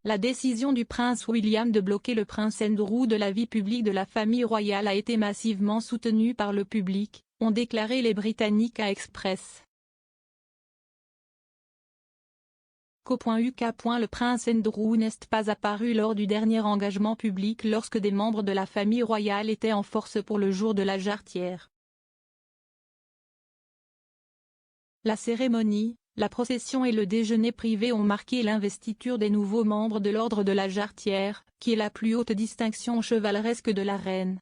La décision du prince William de bloquer le prince Andrew de la vie publique de la famille royale a été massivement soutenue par le public, ont déclaré les Britanniques à Express. Co.uk. Le prince Andrew n'est pas apparu lors du dernier engagement public lorsque des membres de la famille royale étaient en force pour le jour de la jarretière. La cérémonie, la procession et le déjeuner privé ont marqué l'investiture des nouveaux membres de l'ordre de la jarretière, qui est la plus haute distinction chevaleresque de la reine.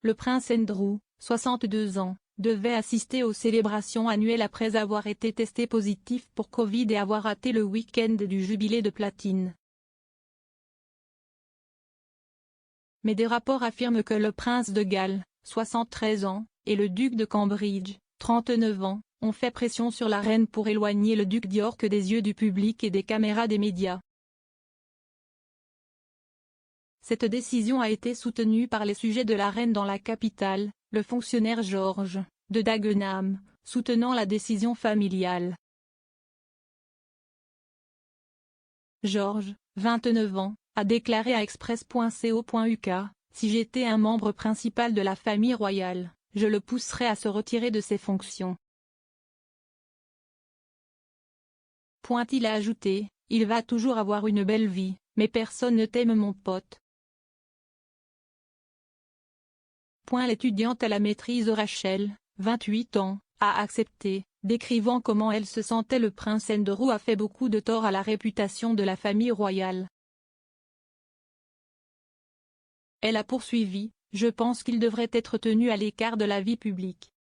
Le prince Andrew, 62 ans, devait assister aux célébrations annuelles après avoir été testé positif pour Covid et avoir raté le week-end du jubilé de platine. Mais des rapports affirment que le prince de Galles, 73 ans, et le duc de Cambridge, 39 ans, ont fait pression sur la reine pour éloigner le duc d'York des yeux du public et des caméras des médias. Cette décision a été soutenue par les sujets de la reine dans la capitale, le fonctionnaire George, de Dagenham, soutenant la décision familiale. George, 29 ans, a déclaré à Express.co.uk, « Si j'étais un membre principal de la famille royale, je le pousserais à se retirer de ses fonctions. » Il a ajouté, « Il va toujours avoir une belle vie, mais personne ne t'aime mon pote. » L'étudiante à la maîtrise Rachel, 28 ans, a accepté, décrivant comment elle se sentait. Le prince Andrew a fait beaucoup de tort à la réputation de la famille royale. Elle a poursuivi, « Je pense qu'il devrait être tenu à l'écart de la vie publique. »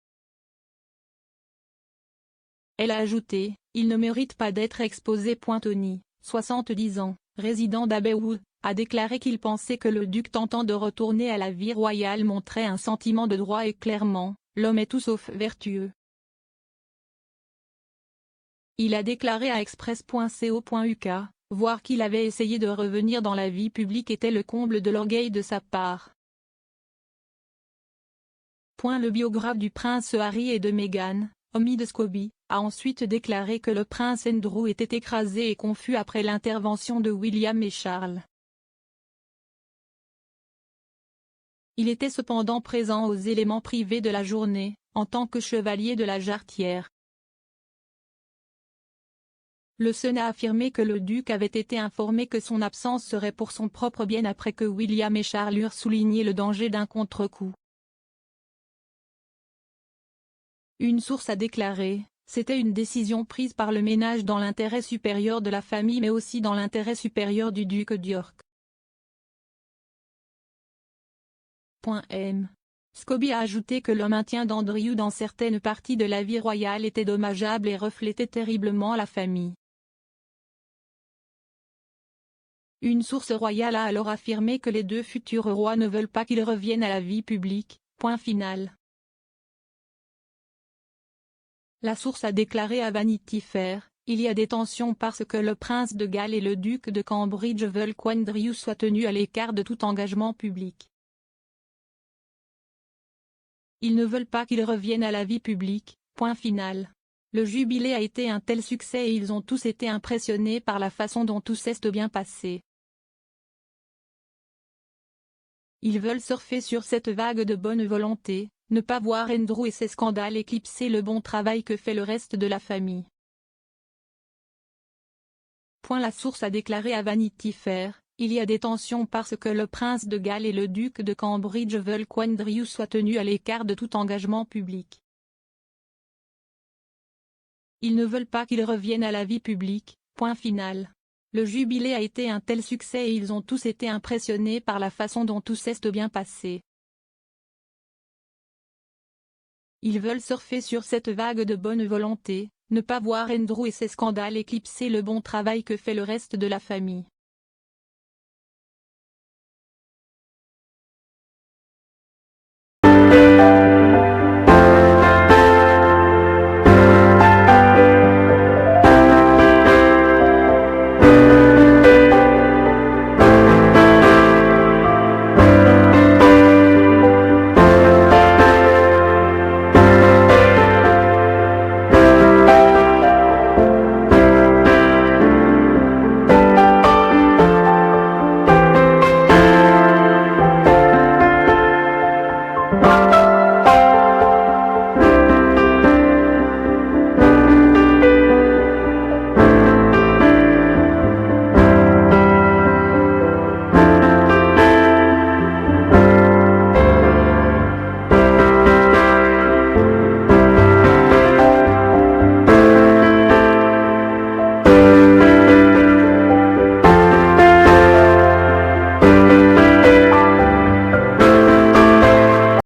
Elle a ajouté, « Il ne mérite pas d'être exposé. » Tony, 70 ans, résident d'Abbeywood, a déclaré qu'il pensait que le duc tentant de retourner à la vie royale montrait un sentiment de droit et clairement, l'homme est tout sauf vertueux. Il a déclaré à Express.co.uk, voir qu'il avait essayé de revenir dans la vie publique était le comble de l'orgueil de sa part. Le biographe du prince Harry et de Meghan, Omid Scobie, a ensuite déclaré que le prince Andrew était écrasé et confus après l'intervention de William et Charles. Il était cependant présent aux éléments privés de la journée, en tant que chevalier de la jarretière. Le Sun a affirmé que le duc avait été informé que son absence serait pour son propre bien après que William et Charles eurent souligné le danger d'un contre-coup. Une source a déclaré, « C'était une décision prise par le ménage dans l'intérêt supérieur de la famille mais aussi dans l'intérêt supérieur du duc d'York. » Scobie a ajouté que le maintien d'Andrew dans certaines parties de la vie royale était dommageable et reflétait terriblement la famille. Une source royale a alors affirmé que les deux futurs rois ne veulent pas qu'ils reviennent à la vie publique. La source a déclaré à Vanity Fair, « Il y a des tensions parce que le prince de Galles et le duc de Cambridge veulent qu'Andrew soit tenu à l'écart de tout engagement public. Ils ne veulent pas qu'il revienne à la vie publique. » Le jubilé a été un tel succès et ils ont tous été impressionnés par la façon dont tout s'est bien passé. Ils veulent surfer sur cette vague de bonne volonté, ne pas voir Andrew et ses scandales éclipser le bon travail que fait le reste de la famille. La source a déclaré à Vanity Fair, « Il y a des tensions parce que le prince de Galles et le duc de Cambridge veulent qu'Andrew soit tenu à l'écart de tout engagement public. Ils ne veulent pas qu'il revienne à la vie publique. » Le jubilé a été un tel succès et ils ont tous été impressionnés par la façon dont tout s'est bien passé. Ils veulent surfer sur cette vague de bonne volonté, ne pas voir Andrew et ses scandales éclipser le bon travail que fait le reste de la famille.